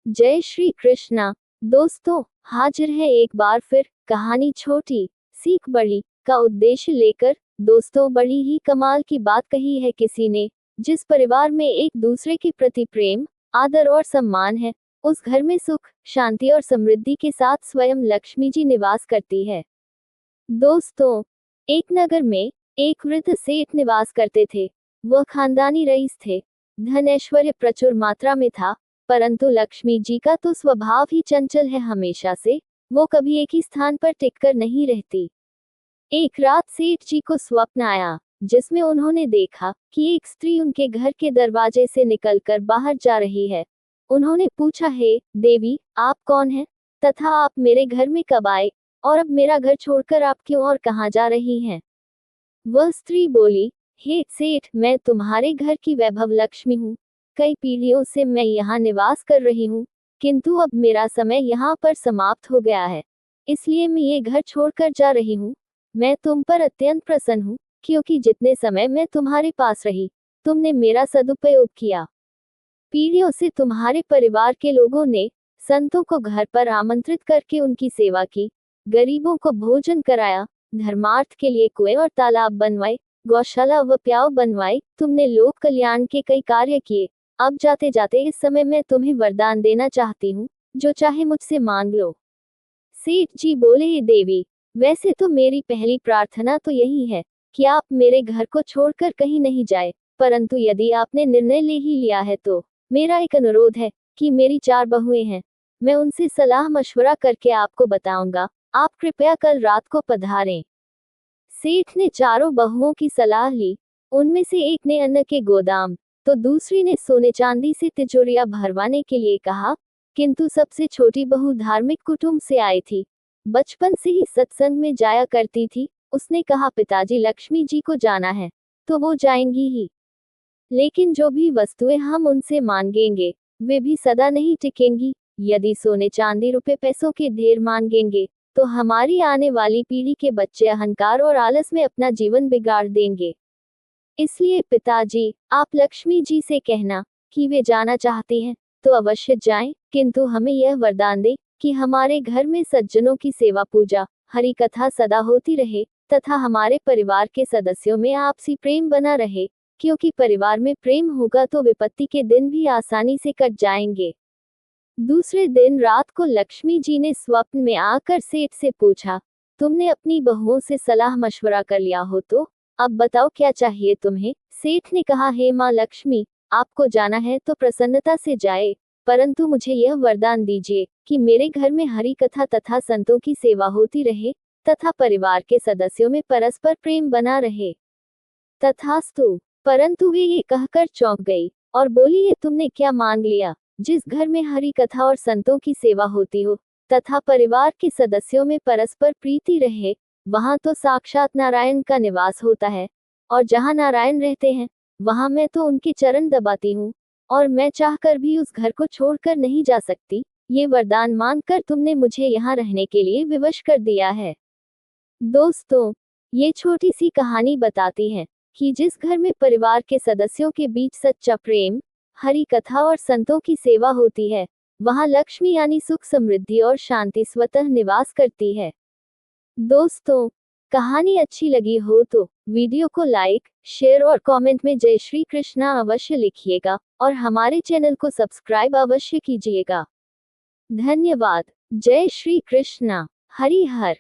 जय श्री कृष्णा। दोस्तों, हाजिर है एक बार फिर कहानी छोटी सीख बड़ी का उद्देश्य लेकर। दोस्तों, बड़ी ही कमाल की बात कही है किसी ने। जिस परिवार में एक दूसरे के प्रति प्रेम, आदर और सम्मान है, उस घर में सुख, शांति और समृद्धि के साथ स्वयं लक्ष्मी जी निवास करती है। दोस्तों, एक नगर में एक वृद्ध सेठ निवास करते थे। वह खानदानी रईस थे। धन ऐश्वर्य प्रचुर मात्रा में था, परंतु लक्ष्मी जी का तो स्वभाव ही चंचल है हमेशा से। वो कभी एक ही स्थान पर टिककर नहीं रहती। एक रात सेठ जी को स्वप्न आया, जिसमें उन्होंने देखा कि एक स्त्री उनके घर के दरवाजे से निकलकर बाहर जा रही है। उन्होंने पूछा, हे देवी, आप कौन हैं? तथा आप मेरे घर में कब आए? और अब मेरा घर छोड़कर आप क्यों और कहाँ जा रही हैं? वह स्त्री बोली, हे सेठ, मैं तुम्हारे घर की वैभव लक्ष्मी हूँ। कई पीढ़ियों से मैं यहाँ निवास कर रही हूँ, किंतु अब मेरा समय यहाँ पर समाप्त हो गया है, इसलिए मैं ये घर छोड़कर जा रही हूँ। मैं तुम पर अत्यंत प्रसन्न हूँ, क्योंकि जितने समय मैं तुम्हारे पास रही, तुमने मेरा सदुपयोग किया। पीढ़ियों से तुम्हारे परिवार के लोगों ने संतों को घर पर आमंत्रित करके उनकी सेवा की, गरीबों को भोजन कराया, धर्मार्थ के लिए कुएं और तालाब बनवाए, गौशाला व प्याव बनवाए। तुमने लोक कल्याण के कई कार्य किए। अब जाते जाते इस समय मैं तुम्हें वरदान देना चाहती हूँ, जो चाहे मुझसे मांग लो। सेठ जी बोले, हे देवी, वैसे तो मेरी पहली प्रार्थना तो यही है कि आप मेरे घर को छोड़कर कहीं नहीं जाए, परंतु यदि आपने निर्णय ले ही लिया है तो मेरा एक अनुरोध है कि मेरी 4 बहुएं हैं। मैं उनसे सलाह मशवरा करके आपको बताऊंगा। आप कृपया कल रात को पधारें। सेठ ने चारों बहुओं की सलाह ली। उनमें से एक ने अन्न के गोदाम, तो दूसरी ने सोने चांदी से तिजोरियां भरवाने के लिए कहा, किंतु सबसे छोटी बहू धार्मिक कुटुंब से आई थी। बचपन से ही सत्संग में जाया करती थी। उसने कहा, पिताजी लक्ष्मी जी को जाना है तो वो जाएंगी ही, लेकिन जो भी वस्तुएं हम उनसे मांगेंगे वे भी सदा नहीं टिकेंगी। यदि सोने चांदी रुपए पैसों के ढेर मांगेंगे तो हमारी आने वाली पीढ़ी के बच्चे अहंकार और आलस में अपना जीवन बिगाड़ देंगे। इसलिए पिताजी, आप लक्ष्मी जी से कहना कि वे जाना चाहती हैं तो अवश्य जाएं, किंतु हमें यह वरदान दे कि हमारे घर में सज्जनों की सेवा पूजा, हरि कथा सदा होती रहे, तथा हमारे परिवार के सदस्यों में आपसी प्रेम बना रहे, क्योंकि परिवार में प्रेम होगा तो विपत्ति के दिन भी आसानी से कट जाएंगे। दूसरे दिन रात को लक्ष्मी जी ने स्वप्न में आकर सेठ से पूछा, तुमने अपनी बहुओं से सलाह मशवरा कर लिया हो तो अब बताओ क्या चाहिए तुम्हें? सेठ ने कहा, हे माँ लक्ष्मी, आपको जाना है तो प्रसन्नता से जाए, परंतु मुझे यह वरदान दीजिए कि मेरे घर में हरि कथा तथा संतों की सेवा होती रहे, तथा परिवार के सदस्यों में परस्पर प्रेम बना रहे। तथास्तु। परंतु वे ये कहकर चौंक गई और बोली, ये तुमने क्या मांग लिया? जिस घर में हरि कथा और संतों की सेवा होती हो तथा परिवार के सदस्यों में परस्पर प्रीति रहे, वहां तो साक्षात नारायण का निवास होता है, और जहां नारायण रहते हैं वहां मैं तो उनके चरण दबाती हूँ, और मैं चाहकर भी उस घर को छोड़कर नहीं जा सकती। ये वरदान मांगकर तुमने मुझे यहाँ रहने के लिए विवश कर दिया है। दोस्तों, ये छोटी सी कहानी बताती है कि जिस घर में परिवार के सदस्यों के बीच सच्चा प्रेम, हरि कथा और संतों की सेवा होती है, वहां लक्ष्मी यानी सुख, समृद्धि और शांति स्वतः निवास करती है। दोस्तों, कहानी अच्छी लगी हो तो वीडियो को लाइक, शेयर और कमेंट में जय श्री कृष्णा अवश्य लिखिएगा, और हमारे चैनल को सब्सक्राइब अवश्य कीजिएगा। धन्यवाद। जय श्री कृष्णा। हरि हर।